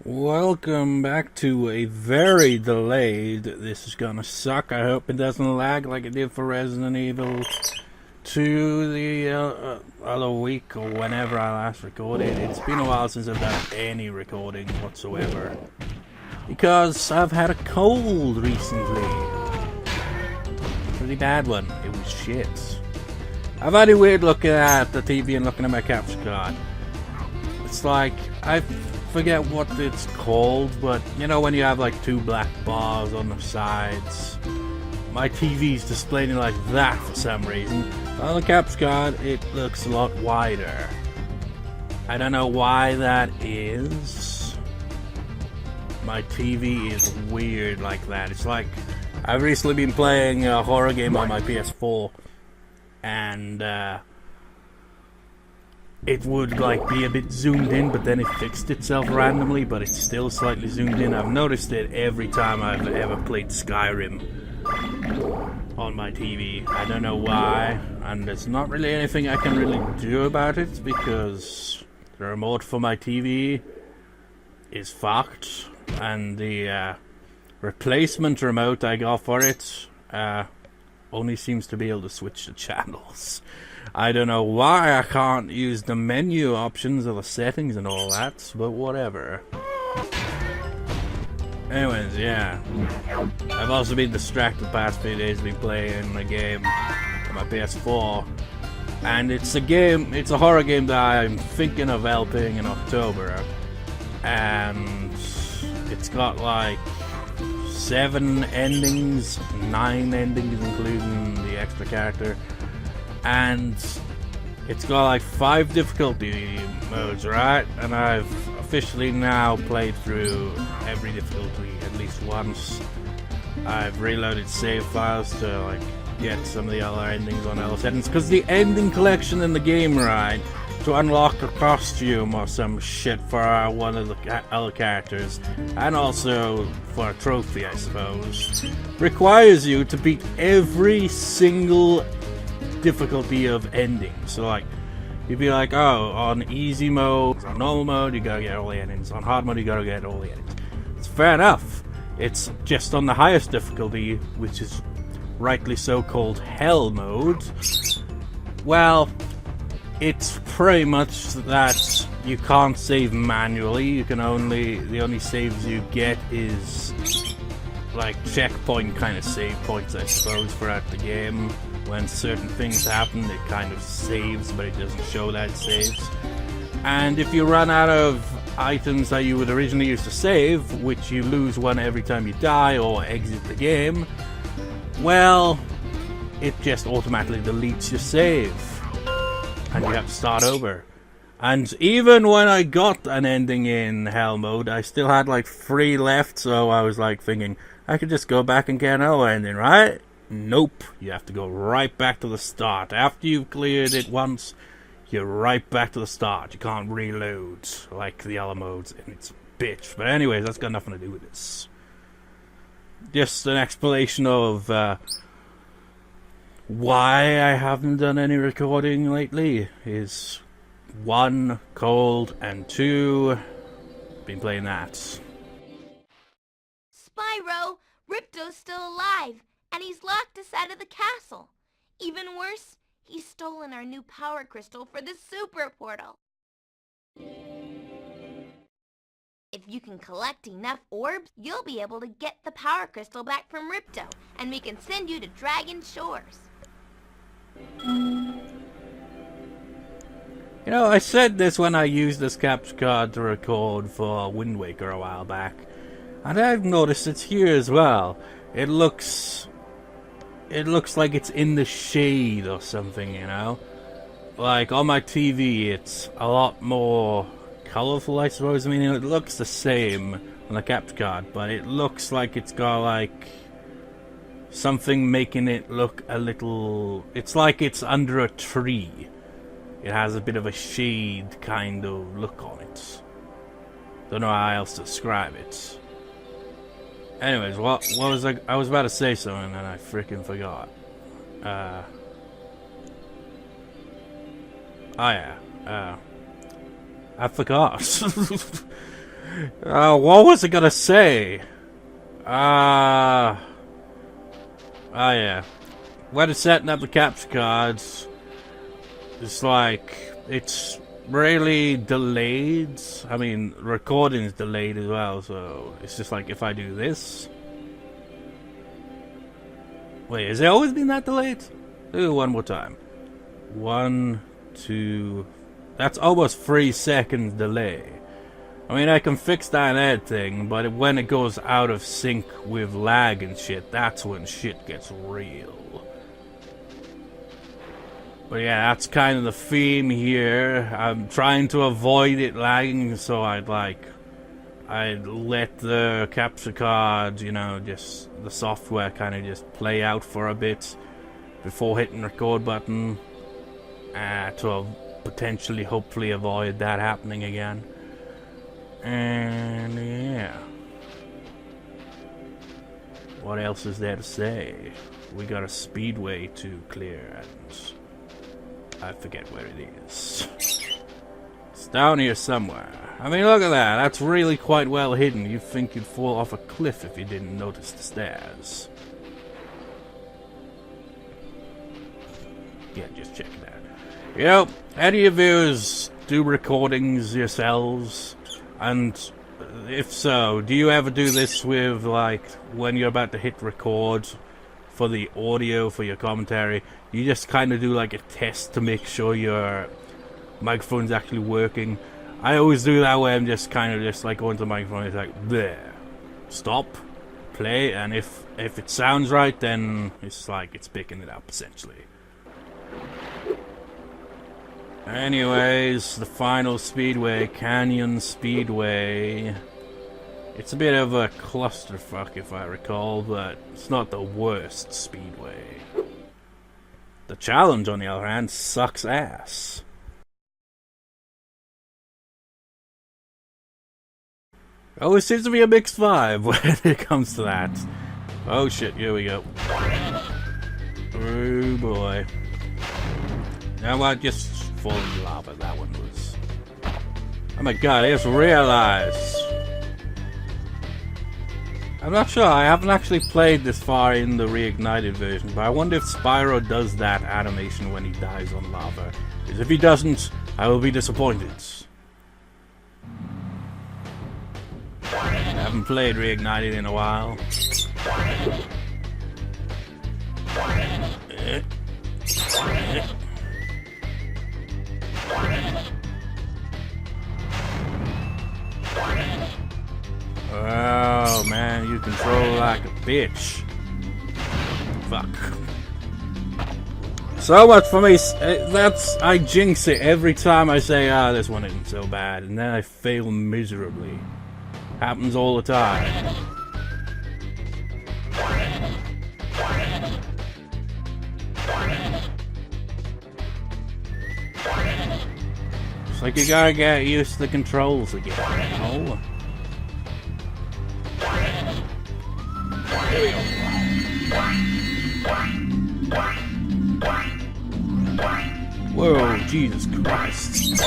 Welcome back to a very delayed. This is gonna suck. I hope it doesn't lag like it did for Resident Evil 2 the other week or whenever I last recorded. It's been a while since I've done any recording whatsoever because I've had a cold recently. Pretty bad one. It was shit. I've had a weird looking at the TV and looking at my capture card. It's like I forget what it's called, but you know when you have like two black bars on the sides. My TV's displaying like that for some reason. On the capture card, it looks a lot wider. I don't know why that is. My TV is weird like that. It's like I've recently been playing a horror game on my PS4, and it would like be a bit zoomed in, but then it fixed itself randomly, but it's still slightly zoomed in. I've noticed it every time I've ever played Skyrim on my TV. I don't know why, and there's not really anything I can really do about it because the remote for my TV is fucked, and the replacement remote I got for it only seems to be able to switch the channels. I don't know why I can't use the menu options or the settings and all that, but whatever. Anyways, yeah. I've also been distracted the past few days, been playing a game on my PS4. And it's a horror game that I'm thinking of helping in October. And it's got like 7 endings, 9 endings including the extra character. And it's got like 5 difficulty modes, right? And I've officially now played through every difficulty at least once. I've reloaded save files to like get some of the other endings on other settings, because the ending collection in the game, right, to unlock a costume or some shit for one of the other characters, and also for a trophy, I suppose, requires you to beat every single difficulty of ending. So like you'd be like, oh, on easy mode, on normal mode, you gotta get all the endings. On hard mode, you gotta get all the endings. It's fair enough. It's just on the highest difficulty, which is rightly so called hell mode. Well, it's pretty much that you can't save manually. You can the only saves you get is like checkpoint kind of save points, I suppose, throughout the game. When certain things happen, it kind of saves, but it doesn't show that it saves. And if you run out of items that you would originally use to save, which you lose one every time you die or exit the game, well, it just automatically deletes your save. And you have to start over. And even when I got an ending in hell mode, I still had like 3 left, so I was like thinking, I could just go back and get another ending, right? Nope, you have to go right back to the start. After you've cleared it once, you're right back to the start. You can't reload like the other modes, and it's a bitch. But anyways, that's got nothing to do with this. Just an explanation of why I haven't done any recording lately is 1, cold, and 2, been playing that. Spyro, Ripto's still alive, and he's locked us out of the castle. Even worse, he's stolen our new power crystal for the super portal. If you can collect enough orbs, you'll be able to get the power crystal back from Ripto, and we can send you to Dragon Shores. You know, I said this when I used this capture card to record for Wind Waker a while back, and I've noticed it's here as well. It looks like it's in the shade or something, you know? Like, on my TV, it's a lot more colorful, I suppose. I mean, it looks the same on the capture card, but it looks like it's got, like, something making it look a little... It's like it's under a tree. It has a bit of a shade kind of look on it. Don't know how else to describe it. Anyways, what was I was about to say something and I freaking forgot. Oh yeah. I forgot. What was I gonna say? Oh yeah. When it's setting up the capture cards, it's like, it's really delayed. I mean, recording is delayed as well, so it's just like if I do this. Wait, has it always been that delayed? Do it one more time. 1, 2. That's almost 3 seconds delay. I mean, I can fix that ad thing, but when it goes out of sync with lag and shit, that's when shit gets real. But yeah, that's kind of the theme here. I'm trying to avoid it lagging, so I'd let the capture card, you know, just the software kind of just play out for a bit before hitting record button, to potentially, hopefully avoid that happening again. And yeah, what else is there to say? We got a Speedway to clear, and I forget where it is. It's down here somewhere. I mean, look at that. That's really quite well hidden. You'd think you'd fall off a cliff if you didn't notice the stairs. Yeah, just check it out. You know, any of yous do recordings yourselves? And if so, do you ever do this with, like, when you're about to hit record for the audio for your commentary, you just kind of do like a test to make sure your microphone's actually working? I always do that way. I'm just kind of just like going to the microphone, it's like, there, stop, play, and if it sounds right, then it's like it's picking it up, essentially. Anyways, the final Speedway, Canyon Speedway. It's a bit of a clusterfuck if I recall, but it's not the worst Speedway. The challenge, on the other hand, sucks ass. Always seems to be a mixed vibe when it comes to that. Oh shit, here we go. Oh boy. Now I just fall in lava, that one was. Oh my god, I just realized. I'm not sure, I haven't actually played this far in the reignited version, but I wonder if Spyro does that animation when he dies on lava. Because if he doesn't, I will be disappointed. I haven't played reignited in a while. Oh man, you control like a bitch. Fuck. So much for me. I jinx it every time I say, this one isn't so bad, and then I fail miserably. Happens all the time. It's like you gotta get used to the controls again, you know? Here we go. Whoa, Jesus Christ.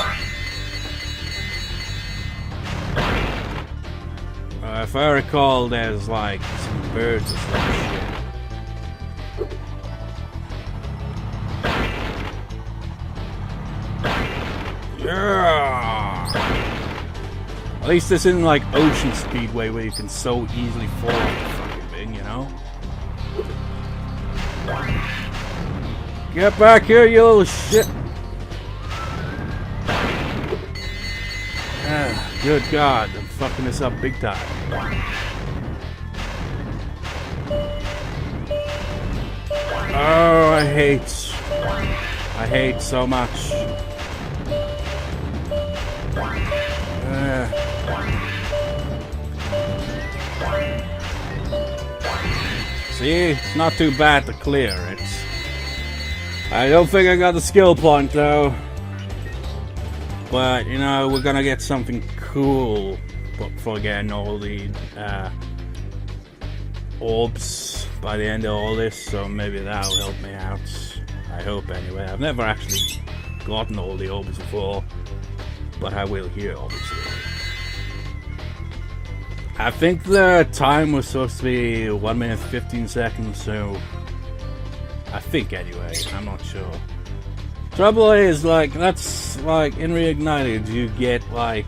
If I recall, there's like some birds or some shit. Yeah! At least this isn't like Ocean Speedway where you can so easily fall off the fucking thing, you know? Get back here, you little shit! Good God, I'm fucking this up big time. Oh, I hate so much. See, it's not too bad to clear it. I don't think I got the skill point though. But, you know, we're gonna get something cool for getting all the orbs by the end of all this, so maybe that'll help me out. I hope anyway. I've never actually gotten all the orbs before, but I will here, obviously. I think the time was supposed to be 1 minute 15 seconds, so I think anyway, I'm not sure. Trouble is, like, that's like in Reignited, you get like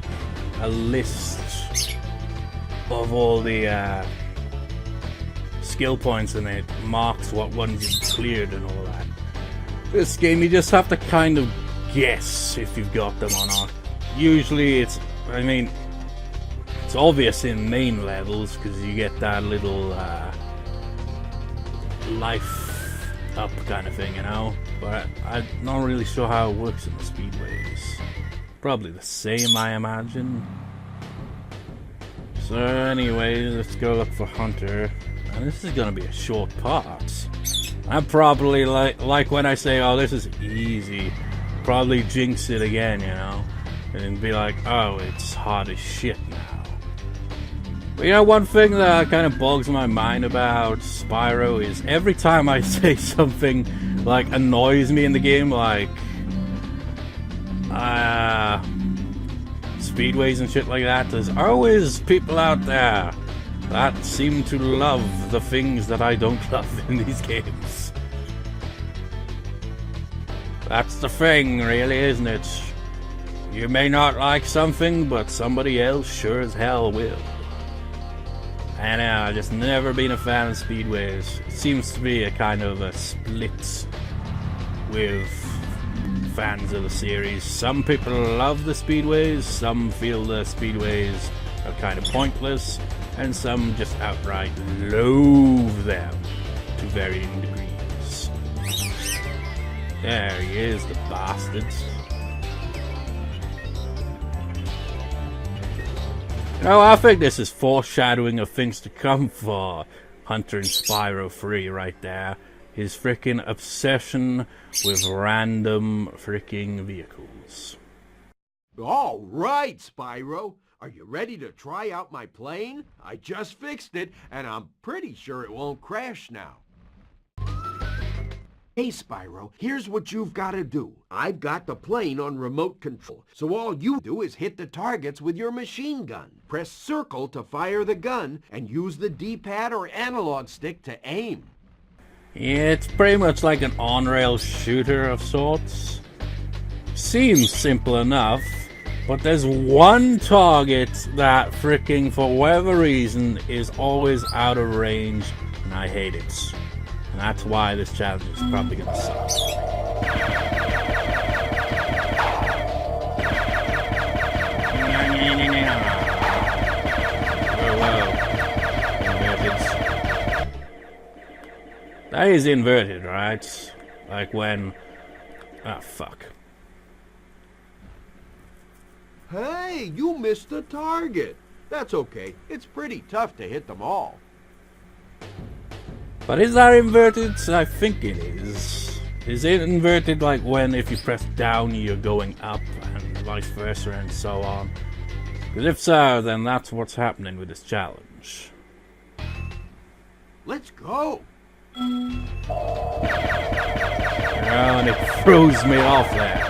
a list of all the skill points, and it marks what ones you've cleared and all that. This game, you just have to kind of guess if you've got them or not. Usually it's, I mean, it's obvious in main levels because you get that little life up kind of thing, you know? But I'm not really sure how it works in the Speedways. Probably the same, I imagine. So anyway, let's go look for Hunter. And this is gonna be a short part. I'm probably like when I say, oh, this is easy, probably jinx it again, you know? And be like, oh, it's hard as shit now. But you know, one thing that kind of bogs my mind about Spyro is every time I say something like annoys me in the game, like speedways and shit like that, there's always people out there that seem to love the things that I don't love in these games. That's the thing, really, isn't it? You may not like something, but somebody else sure as hell will. And I've just never been a fan of speedways. It seems to be a kind of a split with fans of the series. Some people love the speedways, some feel the speedways are kind of pointless, and some just outright loathe them to varying degrees. There he is, the bastards. Oh, I think this is foreshadowing of things to come for Hunter and Spyro 3 right there. His freaking obsession with random freaking vehicles. All right, Spyro. Are you ready to try out my plane? I just fixed it, and I'm pretty sure it won't crash now. Hey, Spyro, here's what you've got to do. I've got the plane on remote control, so all you do is hit the targets with your machine gun. Press circle to fire the gun, and use the D-pad or analog stick to aim. Yeah, it's pretty much like an on-rail shooter of sorts. Seems simple enough, but there's one target that freaking, for whatever reason, is always out of range, and I hate it. And that's why this challenge is probably gonna suck. Whoa. That is inverted, right? Like when... ah, fuck. Hey, you missed the target. That's okay. It's pretty tough to hit them all. But is that inverted? I think it is. Is it inverted like when if you press down you're going up and vice versa and so on? Because if so, then that's what's happening with this challenge. Let's go. Oh, and it throws me off there.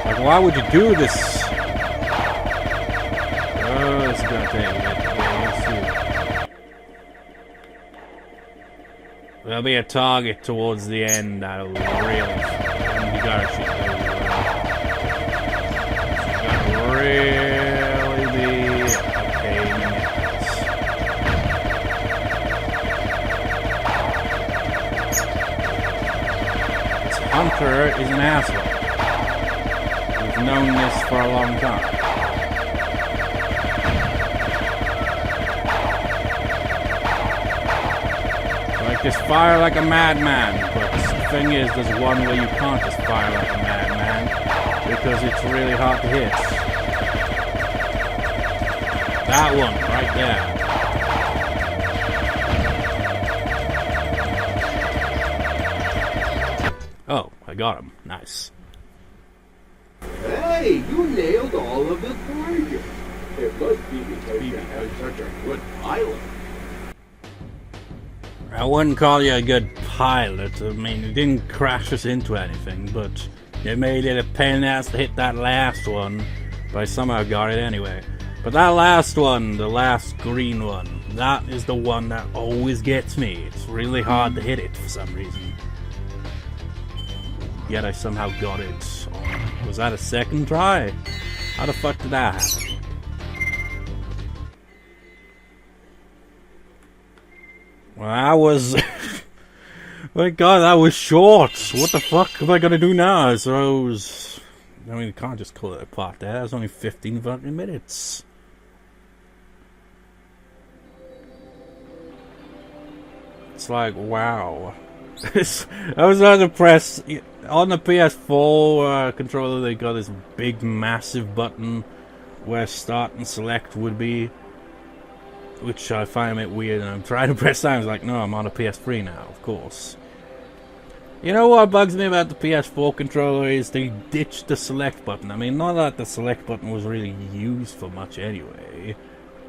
Like, why would you do this? Oh, this is gonna take a bit. There'll be a target towards the end that'll really... you gotta shoot those around. Really be a pain in the ass. This Hunter is an asshole. We've known this for a long time. Just fire like a madman, but the thing is, there's one way you can't just fire like a madman, because it's really hard to hit. That one, right there. Oh, I got him. Nice. Hey, you nailed all of the targets. It must be because you have such a good pilot. I wouldn't call you a good pilot. I mean, you didn't crash us into anything, but you made it a pain in the ass to hit that last one. But I somehow got it anyway. But But that last one, the last green one, that is the one that always gets me. It's really hard to hit it for some reason. Yet I somehow got it. Was that a second try? How the fuck did that happen? Well, that was... My god, that was short! What the fuck am I gonna do now? I suppose... I mean, you can't just call it a part there. It's only 15 fucking minutes. It's like, wow. I was trying to press... On the PS4 controller, they got this big, massive button where start and select would be. Which I find a bit weird, and I'm trying to press that. I was like, no, I'm on a PS3 now, of course. You know what bugs me about the PS4 controller is they ditched the select button. I mean, not that the select button was really used for much anyway,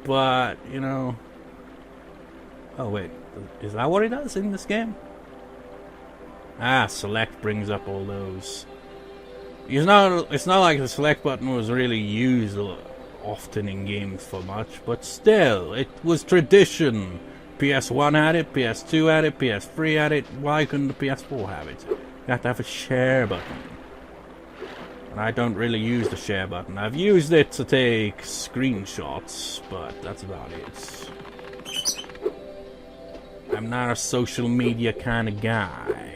but, you know... Oh, wait. Is that what it does in this game? Ah, select brings up all those. It's not like the select button was really used often in games for much, but still, it was tradition. PS1 had it, PS2 had it, PS3 had it. Why couldn't the PS4 have it? You have to have a share button. And I don't really use the share button. I've used it to take screenshots, but that's about it. I'm not a social media kind of guy.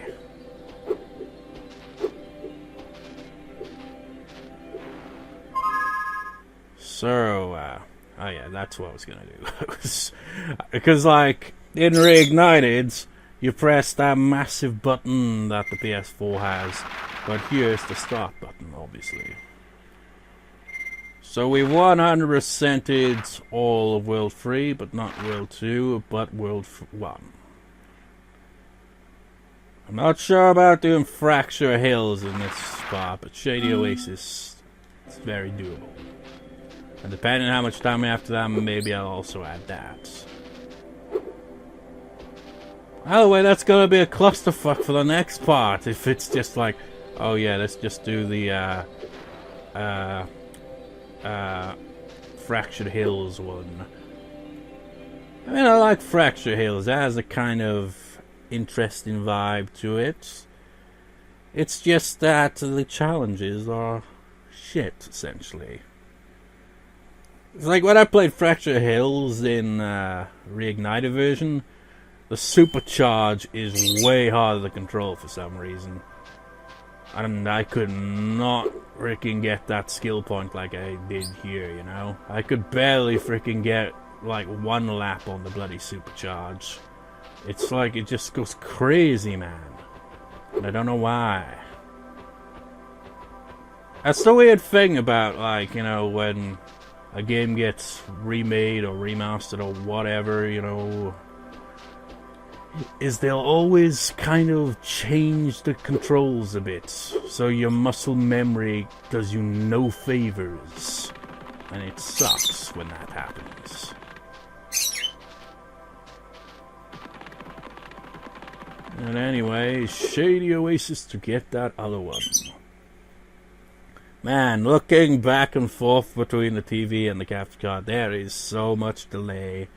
So, oh yeah, that's what I was gonna do. Because, like, in Reignited, you press that massive button that the PS4 has, but here's the start button, obviously. So we 100%ed all of World 3, but not World 2, but World 1. I'm not sure about doing Fracture Hills in this spot, but Shady Oasis is very doable. And depending on how much time after that, maybe I'll also add that. Either way, that's gonna be a clusterfuck for the next part. If it's just like, oh yeah, let's just do the Fractured Hills one. I mean, I like Fracture Hills. It has a kind of interesting vibe to it. It's just that the challenges are shit, essentially. It's like when I played Fracture Hills in Reignited version, the supercharge is way harder to control for some reason. And I could not freaking get that skill point like I did here, you know? I could barely freaking get like one lap on the bloody supercharge. It's like it just goes crazy, man. And I don't know why. That's the weird thing about, like, you know, when a game gets remade or remastered or whatever, you know, is they'll always kind of change the controls a bit, so your muscle memory does you no favors, and it sucks when that happens. And anyway, Shady Oasis to get that other one. Man, looking back and forth between the TV and the capture card, there is so much delay.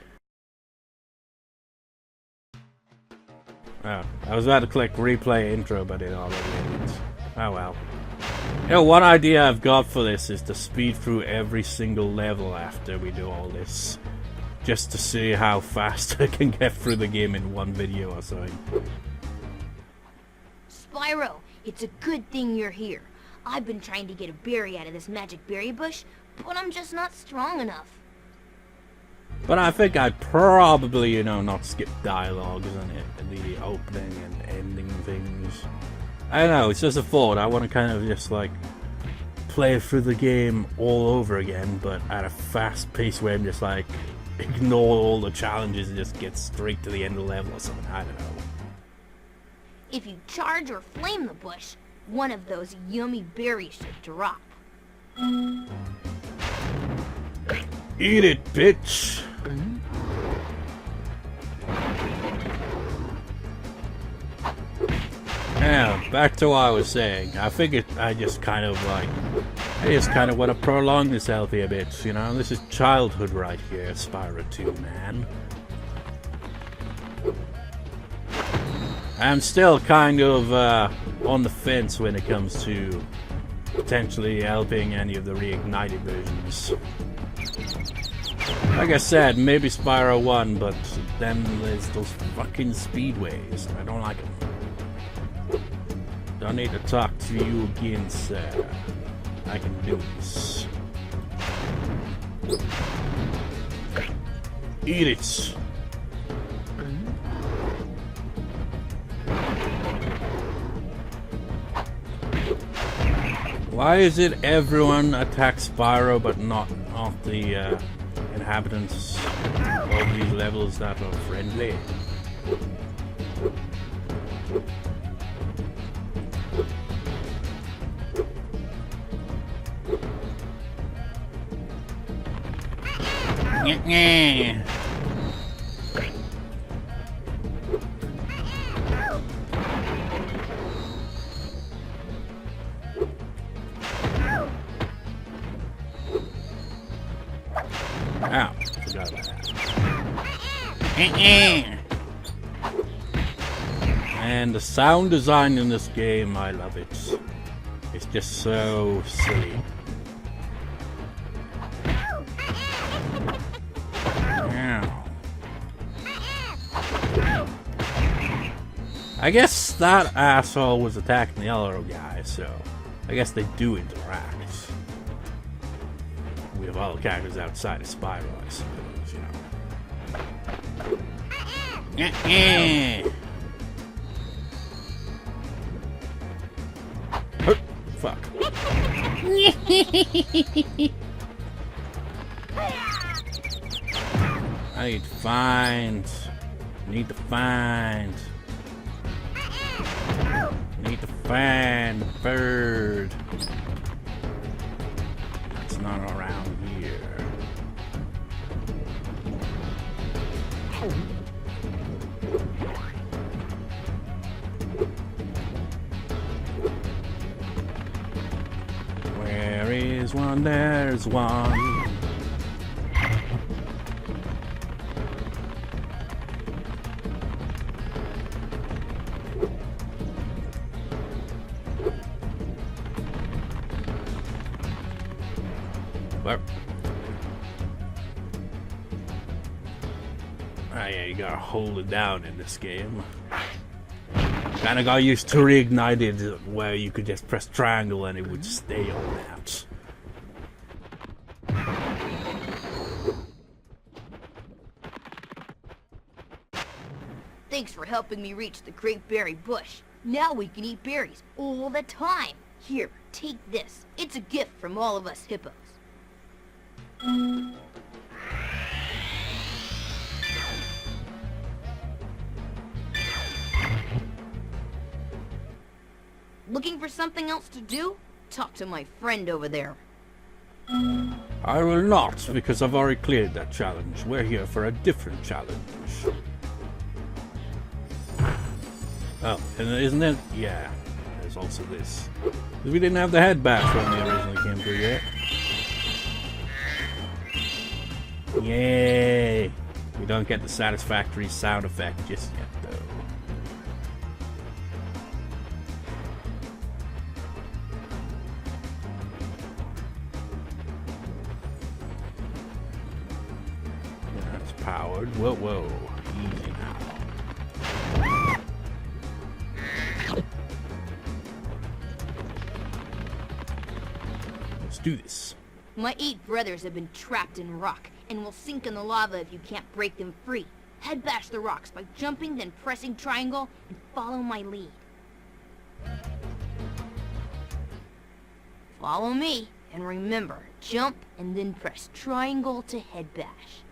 Oh, I was about to click replay intro, but it already didn't. Oh well. You know, one idea I've got for this is to speed through every single level after we do all this. Just to see how fast I can get through the game in one video or something. Spyro, it's a good thing you're here. I've been trying to get a berry out of this magic berry bush, but I'm just not strong enough. But I think I'd probably, you know, not skip dialogues and the opening and ending things. I don't know, it's just a thought. I want to kind of just, like, play through the game all over again, but at a fast pace where I'm just, like, ignore all the challenges and just get straight to the end of the level or something. I don't know. If you charge or flame the bush, one of those yummy berries should drop. Eat it, bitch! Yeah, back to what I was saying. I just kind of want to prolong this LP a bit, you know? This is childhood right here, Spyro 2, man. I'm still kind of on the fence when it comes to potentially helping any of the reignited versions. Like I said, maybe Spyro 1, but then there's those fucking Speedways. I don't like them. Don't need to talk to you again, sir. I can do this. Eat it. Why is it everyone attacks Spyro but not the inhabitants of these levels that are friendly? Ow, forgot about that. And the sound design in this game, I love it. It's just so silly. I guess that asshole was attacking the other guy, so I guess they do interact. We have all the characters outside of Spyro, I suppose, you know. Oh, fuck. I need to find the bird. It's not around here. Where is one? There's one. Oh yeah, you gotta hold it down in this game. Kinda got used to Reignited, where you could just press triangle and it would stay on that. Thanks for helping me reach the Great Berry Bush. Now we can eat berries all the time. Here, take this. It's a gift from all of us hippos. Looking for something else to do? Talk to my friend over there. I will not, because I've already cleared that challenge. We're here for a different challenge. Oh, and isn't it? Yeah, there's also this. We didn't have the head bash when we originally came through yet. Yay! We don't get the satisfactory sound effect just yet, though. That's powered. Whoa, whoa. Easy now. Let's do this. My 8 brothers have been trapped in rock and will sink in the lava if you can't break them free. Head bash the rocks by jumping, then pressing triangle, and follow my lead. Follow me, and remember, jump and then press triangle to head bash.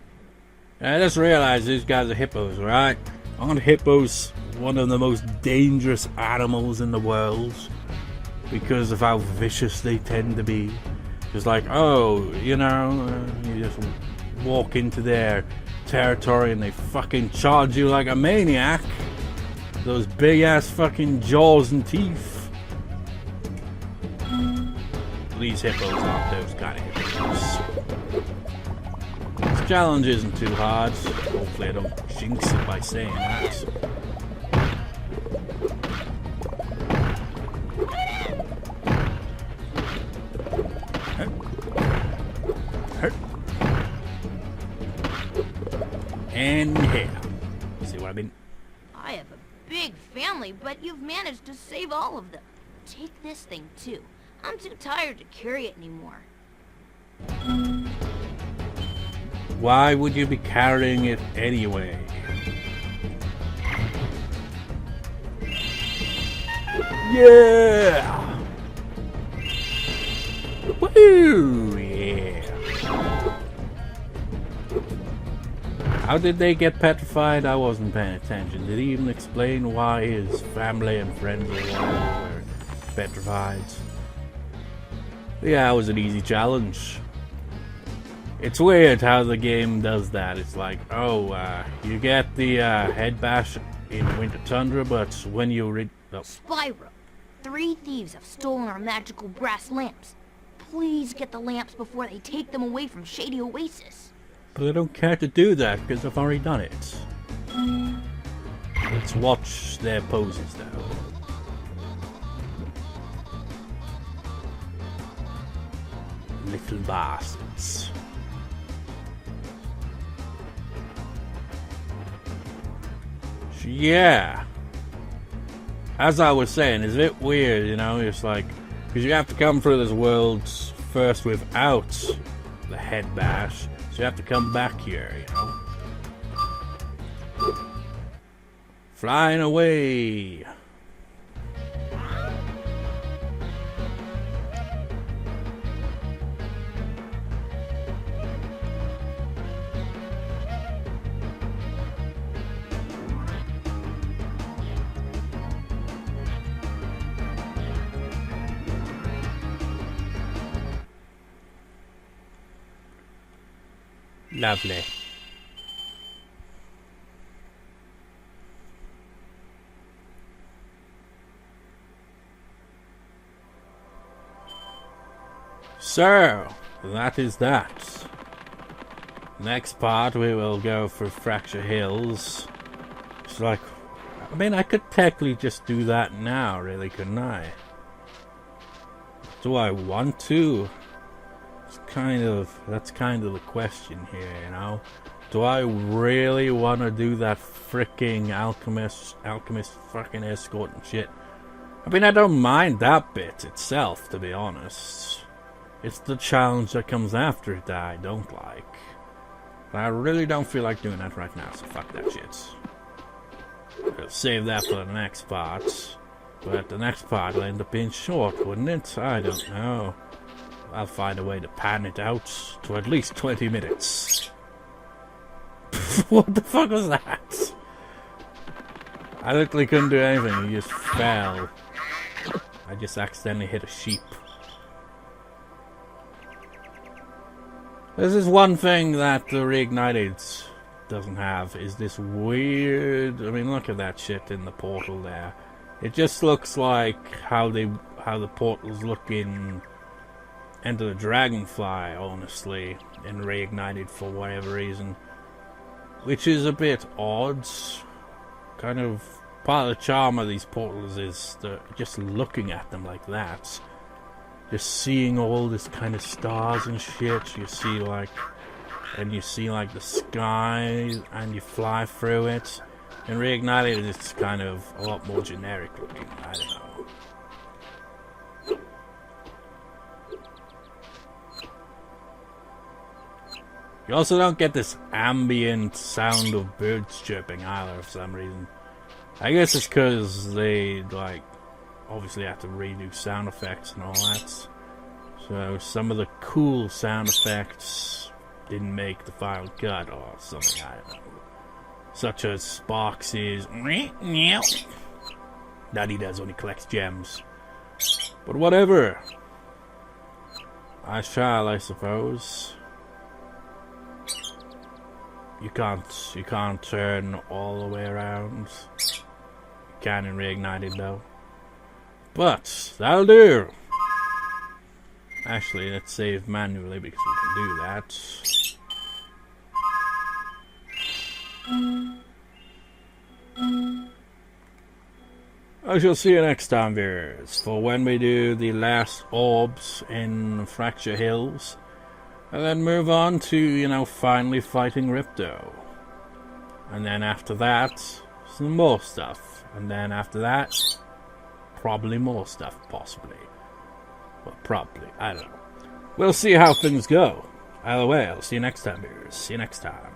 I just realized these guys are hippos, right? Aren't hippos one of the most dangerous animals in the world? Because of how vicious they tend to be. Just like, oh, you know, you just walk into their territory and they fucking charge you like a maniac. Those big ass fucking jaws and teeth. These hippos aren't those kind of hippos. This challenge isn't too hard. Hopefully I don't jinx it by saying that. And here. See what I mean? I have a big family, but you've managed to save all of them. Take this thing, too. I'm too tired to carry it anymore. Why would you be carrying it anyway? Yeah! Woo! Yeah! How did they get petrified? I wasn't paying attention. Did he even explain why his family and friends or whatever were petrified? Yeah, it was an easy challenge. It's weird how the game does that. It's like, oh, you get the head bash in Winter Tundra, but when you read... Oh. Spyro, 3 thieves have stolen our magical brass lamps. Please get the lamps before they take them away from Shady Oasis. But I don't care to do that because I've already done it. Let's watch their poses though. Little bastards. Yeah. As I was saying, it's a bit weird, you know, it's like, because you have to come through this world first without the head bash, so you have to come back here, you know. Flying away. Lovely. So, that is that. Next part we will go for Fracture Hills. It's like, I mean, I could technically just do that now, really, couldn't I? Do I want to? That's kind of the question here, you know. Do I really want to do that freaking alchemist fucking escort and shit? I mean, I don't mind that bit itself, to be honest. It's the challenge that comes after it that I don't like. But I really don't feel like doing that right now, so fuck that shit. I'll save that for the next part. But the next part will end up being short, wouldn't it? I don't know. I'll find a way to pan it out to at least 20 minutes. What the fuck was that? I literally couldn't do anything, he just fell. I just accidentally hit a sheep. This is one thing that the Reignited doesn't have, is this weird... I mean, look at that shit in the portal there. It just looks like how the portals look in Enter the Dragonfly, honestly, in Reignited for whatever reason. Which is a bit odd. Kind of part of the charm of these portals is just looking at them like that. Just seeing all this kind of stars and shit. You see like the sky and you fly through it. In Reignited it's kind of a lot more generic looking. I don't know. You also don't get this ambient sound of birds chirping either for some reason. I guess it's because they, like, obviously have to redo sound effects and all that. So some of the cool sound effects didn't make the final cut or something, I don't know. Such as Sparks' that he does when he collects gems. But whatever. I shall, I suppose. You can't turn all the way around. You cannon reignited though. But that'll do. Actually, let's save manually because we can do that. I shall see you next time, viewers, for when we do the last orbs in Fracture Hills. And then move on to, you know, finally fighting Ripto. And then after that, some more stuff. And then after that, probably more stuff, possibly. Well, probably, I don't know. We'll see how things go. Either way, I'll see you next time, viewers. See you next time.